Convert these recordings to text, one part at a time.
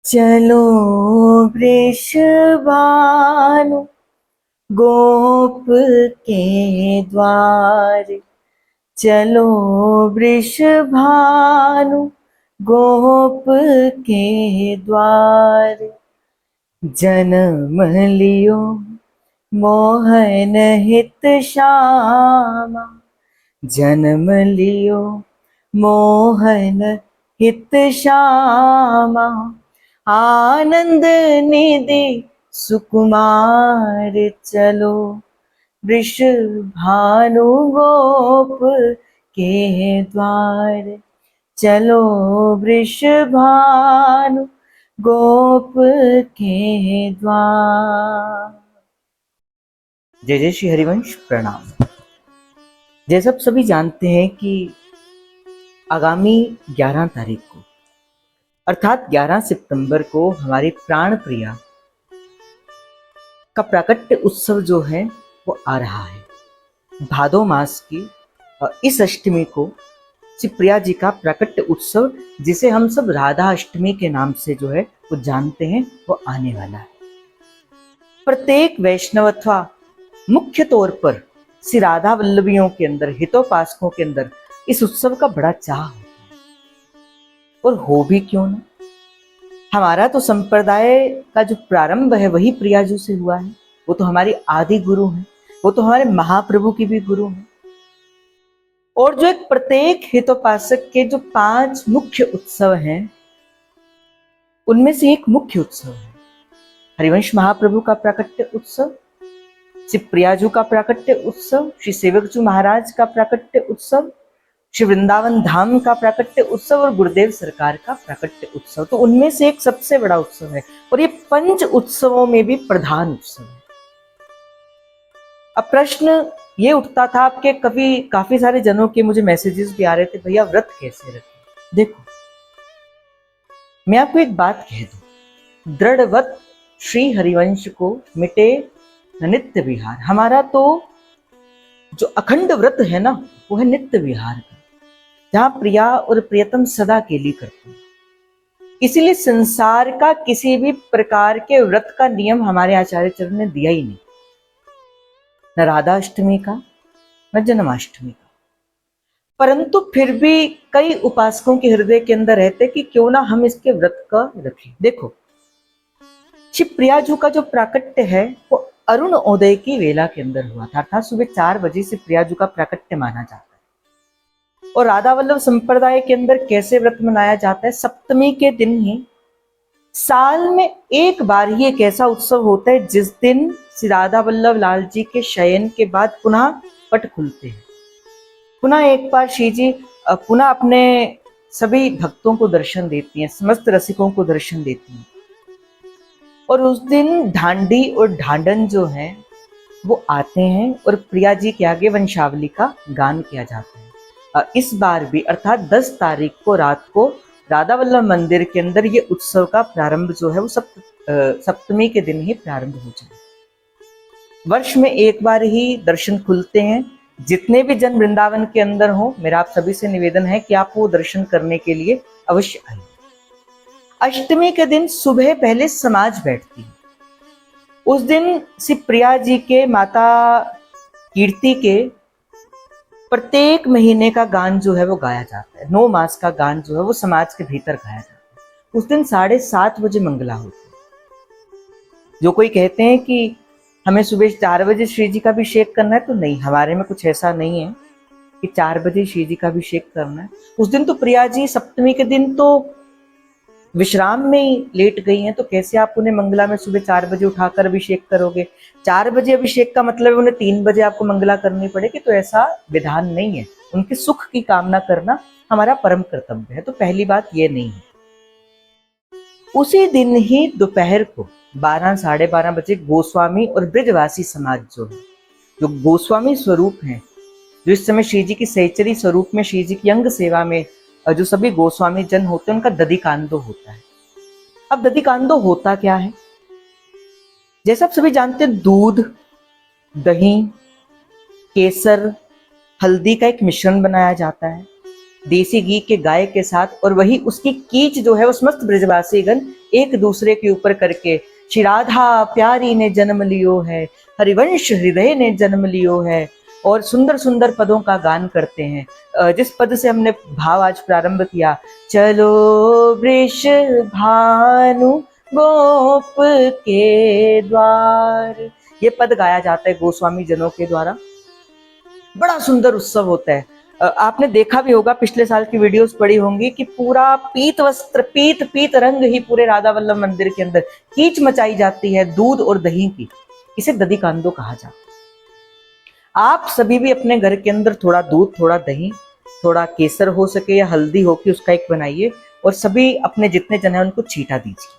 चलो वृषभानु गोप के द्वार, चलो वृषभानु गोप के द्वार। जन्म लियो मोहन हित श्यामा, जन्म लियो मोहन हित श्यामा। आनंद निधि सुकुमार, चलो वृषभानु गोप के द्वार, चलो वृषभानु गोप के द्वार। जय जय श्री हरिवंश। प्रणाम। जैसा आप सभी जानते हैं कि आगामी 11 तारीख को अर्थात 11 सितंबर को हमारी प्राण प्रिया का प्राकट्य उत्सव जो है वो आ रहा है। भादो मास की इस अष्टमी को श्री प्रिया जी का प्राकट्य उत्सव, जिसे हम सब राधा अष्टमी के नाम से जो है वो जानते हैं, वो आने वाला है। प्रत्येक वैष्णव अथवा मुख्य तौर पर श्री राधा वल्लभियों के अंदर, हितोपासकों के अंदर इस उत्सव का बड़ा चाह होता है। और हो भी क्यों ना, हमारा तो संप्रदाय का जो प्रारंभ है वही प्रिया जी से हुआ है। वो तो हमारी आदि गुरु हैं, वो तो हमारे महाप्रभु की भी गुरु हैं। और जो एक प्रत्येक हितोपासक के जो 5 मुख्य उत्सव हैं, उनमें से एक मुख्य उत्सव है हरिवंश महाप्रभु का प्राकट्य उत्सव, श्री प्रियाजू का प्राकट्य उत्सव, श्री सेवकजू महाराज का प्राकट्य उत्सव, श्री वृंदावन धाम का प्राकट्य उत्सव और गुरुदेव सरकार का प्राकट्य उत्सव। तो उनमें से एक सबसे बड़ा उत्सव है और ये 5 उत्सवों में भी प्रधान उत्सव है। अब प्रश्न ये उठता था आपके, काफी सारे जनों के मुझे मैसेजेस भी आ रहे थे, भैया व्रत कैसे रखें। देखो, मैं आपको एक बात कह दूं, दृढ़वत श्री हरिवंश को मिटे नित्य विहार। हमारा तो जो अखंड व्रत है ना, वो है नित्य विहार का, जहां प्रिया और प्रियतम सदा के लिए करते हैं। इसीलिए संसार का किसी भी प्रकार के व्रत का नियम हमारे आचार्य चरण ने दिया ही नहीं, न राधा अष्टमी का न जन्माष्टमी का। परंतु फिर भी कई उपासकों के हृदय के अंदर रहते कि क्यों ना हम इसके व्रत का रखें। देखो, श्री प्रियाजू का जो प्राकट्य है वो अरुण उदय की वेला के अंदर हुआ था, अर्थात सुबह 4 बजे से प्रियाजू का प्राकट्य माना जाता है। और राधा वल्लभ संप्रदाय के अंदर कैसे व्रत मनाया जाता है, सप्तमी के दिन ही साल में एक बार ही एक ऐसा उत्सव होता है जिस दिन श्री राधा वल्लभ लाल जी के शयन के बाद पुनः पट खुलते हैं। पुनः एक बार श्री जी पुनः अपने सभी भक्तों को दर्शन देती हैं, समस्त रसिकों को दर्शन देती हैं। और उस दिन ढांडी और ढांडन जो है वो आते हैं और प्रिया जी के आगे वंशावली का गान किया जाता है। इस बार भी अर्थात 10 तारीख को रात को राधा वल्लभ मंदिर के अंदर ये उत्सव का प्रारंभ जो है वो सप्तमी के दिन ही प्रारंभ हो जाए। वर्ष में एक बार ही दर्शन खुलते हैं। जितने भी जन वृंदावन के अंदर हो, मेरा आप सभी से निवेदन है कि आप वो दर्शन करने के लिए अवश्य आइए। अष्टमी के दिन सुबह पहले समाज बैठती है। उस दिन श्री प्रिया जी के माता कीर्ति के प्रत्येक महीने का गान जो है वो गाया जाता है। 9 मास का गान जो है वो समाज के भीतर गाया जाता है। उस दिन 7:30 बजे मंगला होती है। जो कोई कहते हैं कि हमें सुबह 4 बजे श्री जी का अभिषेक करना है, तो नहीं, हमारे में कुछ ऐसा नहीं है कि 4 बजे श्री जी का अभिषेक करना है। उस दिन तो प्रिया जी सप्तमी के दिन तो विश्राम में ही लेट गई हैं, तो कैसे आप उन्हें मंगला में सुबह 4 बजे उठाकर अभिषेक करोगे। 4 बजे अभिषेक का मतलब है उन्हें 3 बजे आपको मंगला करनी पड़ेगी, तो ऐसा विधान नहीं है। उनके सुख की कामना करना हमारा परम कर्तव्य है। तो पहली बात ये नहीं है। उसी दिन ही दोपहर को 12 साढ़े 12 बजे गोस्वामी और ब्रजवासी समाज जो है, जो गोस्वामी स्वरूप हैं, जो इस समय श्री जी की सहचरी स्वरूप में श्री जी की अंग सेवा में जो सभी गोस्वामी जन होते हैं, उनका दधिकांदो होता है। अब दधिकांदो होता क्या है, जैसा आप सभी जानते हैं, दूध, दही, केसर, हल्दी का एक मिश्रण बनाया जाता है देसी घी के गाय के साथ, और वही उसकी कीच जो है वो समस्त ब्रजवासीगण एक दूसरे के ऊपर करके श्री राधा प्यारी ने जन्म लियो है, हरिवंश हृदय ने जन्म लियो है, और सुंदर सुंदर पदों का गान करते हैं। जिस पद से हमने भाव आज प्रारंभ किया, चलो वृष भानु गोप के द्वार, ये पद गाया जाता है गोस्वामी जनों के द्वारा। बड़ा सुंदर उत्सव होता है। आपने देखा भी होगा, पिछले साल की वीडियोस पड़ी होंगी कि पूरा पीत वस्त्र, पीत पीत रंग ही पूरे राधा वल्लभ मंदिर के अंदर कीच मचाई जाती है दूध और दही की। इसे दधी कांदो कहा जाता है। आप सभी भी अपने घर के अंदर थोड़ा दूध, थोड़ा दही, थोड़ा केसर हो सके या हल्दी हो कि उसका एक बनाइए, और सभी अपने जितने जन है उनको छींटा दीजिए।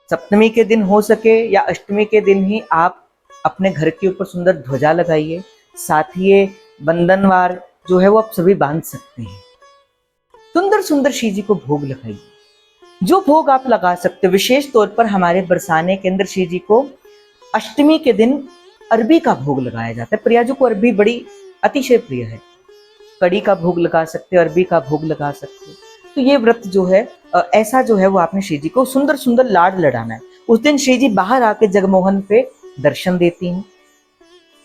सप्तमी के दिन हो सके या अष्टमी के दिन ही आप अपने घर के ऊपर सुंदर ध्वजा लगाइए। साथ ही ये बंधनवार जो है वो आप सभी बांध सकते हैं। सुंदर सुंदर श्री जी को भोग लगाइए, जो भोग आप लगा सकते हो। विशेष तौर पर हमारे बरसाने के अंदर श्री जी को अष्टमी के दिन अरबी का भोग लगाया जाता है। प्रियाजू को अरबी बड़ी अतिशय प्रिय है। कड़ी का भोग लगा सकते हो, अरबी का भोग लगा सकते हो। तो ये व्रत जो है ऐसा जो है वो आपने श्री जी को सुंदर सुंदर लाड लड़ाना है। उस दिन श्री जी बाहर आके जगमोहन पे दर्शन देती हैं।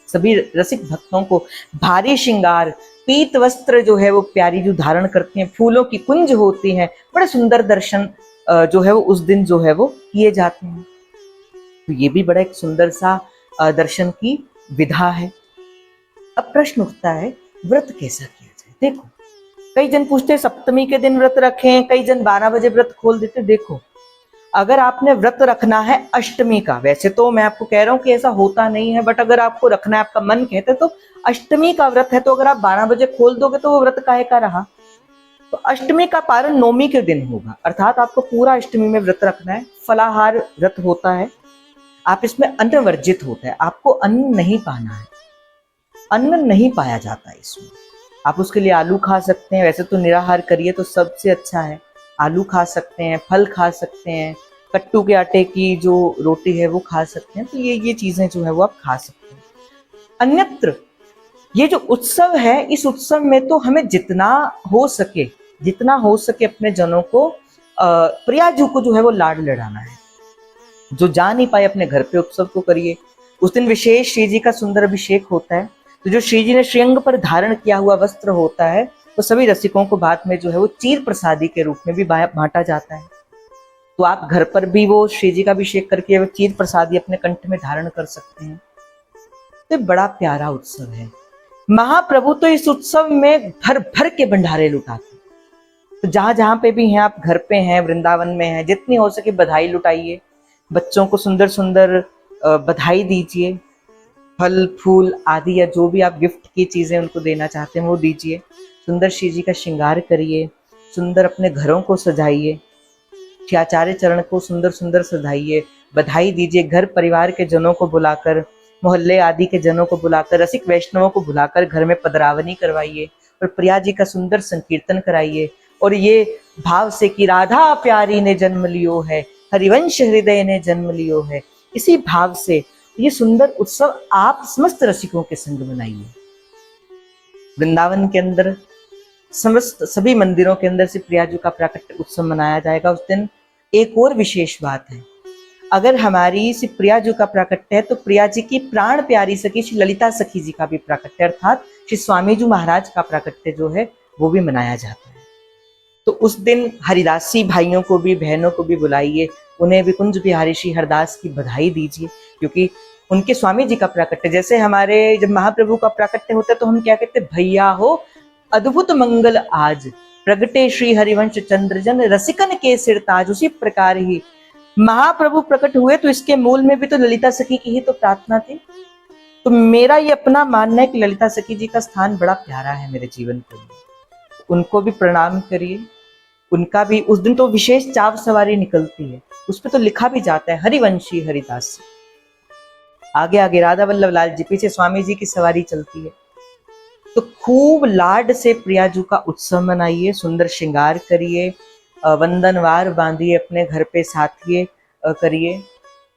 सभी रसिक भक्तों को भारी श्रृंगार, पीत वस्त्र जो है वो प्यारी जो धारण करती हैं, फूलों की कुंज होती हैं, बड़े सुंदर दर्शन जो है वो उस दिन जो है वो किए जाते हैं। तो ये भी बड़ा एक सुंदर सा दर्शन की विधा है। अब प्रश्न उठता है, व्रत कैसा किया जाए। देखो, कई जन पूछते हैं सप्तमी के दिन व्रत रखें, कई जन 12 बजे व्रत खोल देते। देखो, अगर आपने व्रत रखना है अष्टमी का, वैसे तो मैं आपको कह रहा हूं कि ऐसा होता नहीं है, बट अगर आपको रखना है, आपका मन कहता है, तो अष्टमी का व्रत है, तो अगर आप 12 बजे खोल दोगे तो वो व्रत काहे का रहा। तो अष्टमी का पारण नौमी के दिन होगा, अर्थात आपको पूरा अष्टमी में व्रत रखना है। फलाहार व्रत होता है, आप इसमें अन्न वर्जित होता है, आपको अन्न नहीं पाना है, अन्न नहीं पाया जाता है इसमें। आप उसके लिए आलू खा सकते हैं, वैसे तो निराहार करिए तो सबसे अच्छा है। आलू खा सकते हैं, फल खा सकते हैं, कट्टू के आटे की जो रोटी है वो खा सकते हैं। तो ये चीजें जो है वो आप खा सकते हैं। अन्यत्र ये जो उत्सव है, इस उत्सव में तो हमें जितना हो सके अपने जनों को, प्रियाजू को जो है वो लाड लड़ाना है। जो जा नहीं पाए अपने घर पे उत्सव को करिए। उस दिन विशेष श्री जी का सुंदर अभिषेक होता है। तो जो श्री जी ने श्रीअंग पर धारण किया हुआ वस्त्र होता है, तो सभी रसिकों को बाद में जो है वो चीर प्रसादी के रूप में भी बांटा जाता है। तो आप घर पर भी वो श्री जी का अभिषेक करके वो चीर प्रसादी अपने कंठ में धारण कर सकते हैं। तो बड़ा प्यारा उत्सव है। महाप्रभु तो इस उत्सव में भर भर के भंडारे लुटाते। तो जहां जहां पे भी हैं, आप घर पे हैं, वृंदावन में हैं, जितनी हो सके बधाई लुटाइए। बच्चों को सुंदर सुंदर बधाई दीजिए। फल फूल आदि या जो भी आप गिफ्ट की चीजें उनको देना चाहते हैं वो दीजिए। सुंदर श्री जी का श्रृंगार करिए, सुंदर अपने घरों को सजाइए, श्री आचार्य चरण को सुंदर सुंदर सजाइए, बधाई दीजिए। घर परिवार के जनों को बुलाकर, मोहल्ले आदि के जनों को बुलाकर, रसिक वैष्णवों को बुलाकर घर में पदरावनी करवाइए और प्रिया जी का सुंदर संकीर्तन कराइए। और ये भाव से कि राधा प्यारी ने जन्म लियो है, हरिवंश हृदय ने जन्म लियो है, इसी भाव से ये सुंदर उत्सव आप समस्त रसिकों के संग मनाइए। वृंदावन के अंदर समस्त सभी मंदिरों के अंदर से प्रियाजू का प्राकट्य उत्सव मनाया जाएगा। उस दिन एक और विशेष बात है, अगर हमारी श्री प्रियाजू का प्राकट्य है तो प्रिया जी की प्राण प्यारी सखी श्री ललिता सखी जी का भी प्राकट्य, अर्थात श्री स्वामीजी महाराज का प्राकट्य जो है वो भी मनाया जाता है। तो उस दिन हरिदासी भाइयों को भी, बहनों को भी बुलाइए, उन्हें भी कुंज बिहारी श्री हरदास की बधाई दीजिए, क्योंकि उनके स्वामी जी का प्राकट्य, जैसे हमारे जब महाप्रभु का प्राकट्य होता है तो हम क्या कहते हैं, भैया हो अद्भुत मंगल आज, प्रगटे श्री हरिवंश चंद्रजन, रसिकन के सिर ताज। उसी प्रकार ही महाप्रभु प्रकट हुए तो इसके मूल में भी तो ललिता सखी की ही तो प्रार्थना थी। तो मेरा ये अपना मानना है कि ललिता सखी जी का स्थान बड़ा प्यारा है मेरे जीवन के लिए। उनको भी प्रणाम करिए। उनका भी उस दिन तो विशेष चाव सवारी निकलती है, उस पर तो लिखा भी जाता है हरिवंशी हरिदास। आगे आगे राधा वल्लभ लाल जी, पीछे स्वामी जी की सवारी चलती है। तो खूब लाड से प्रियाजू का उत्सव मनाइए, सुंदर श्रृंगार करिए, वंदनवार बांधिए, अपने घर पे साथिए करिए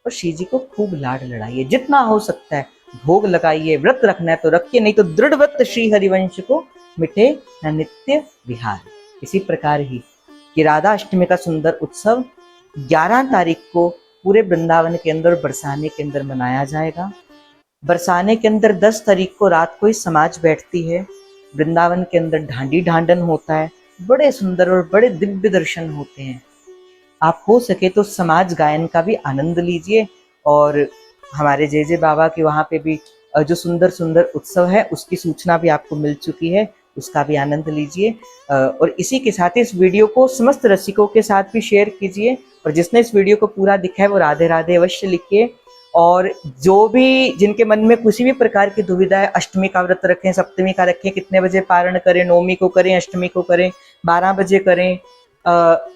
और श्री जी को खूब लाड लड़ाइए। जितना हो सकता है भोग लगाइए। व्रत रखना है तो रखिए, नहीं तो दृढ़व्रत श्री हरिवंश को मिटे न नित्य विहार। इसी प्रकार ही कि राधा अष्टमी का सुंदर उत्सव 11 तारीख को पूरे वृंदावन के अंदर बरसाने के अंदर मनाया जाएगा। बरसाने के अंदर 10 तारीख को रात को ही समाज बैठती है। वृंदावन के अंदर ढांडी ढांडन होता है, बड़े सुंदर और बड़े दिव्य दर्शन होते हैं। आप हो सके तो समाज गायन का भी आनंद लीजिए, और हमारे जे जे बाबा के वहाँ पे भी जो सुंदर सुंदर उत्सव है उसकी सूचना भी आपको मिल चुकी है, उसका भी आनंद लीजिए। और इसी के साथ इस वीडियो को समस्त रसिकों के साथ भी शेयर कीजिए, और जिसने इस वीडियो को पूरा देखा है वो राधे राधे अवश्य लिखिए। और जो भी जिनके मन में किसी भी प्रकार की दुविधा है, अष्टमी का व्रत रखें, सप्तमी का रखें, कितने बजे पारण करें, नवमी को करें, अष्टमी को करें, 12 बजे करें,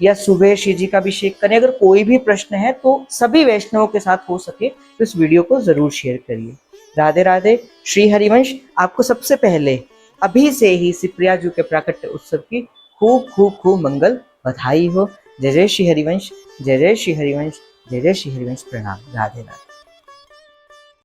या सुबह शिव जी का अभिषेक करें, अगर कोई भी प्रश्न है तो सभी वैष्णवों के साथ हो सके तो इस वीडियो को जरूर शेयर करिए। राधे राधे। श्री हरिवंश आपको सबसे पहले अभी से ही शिवप्रिया जी के प्राकट्य उत्सव की खूब खूब खूब मंगल बधाई हो। जय जय श्री हरिवंश, जय जय श्री हरिवंश, जय जय श्री हरिवंश। प्रणाम। राधे राधे।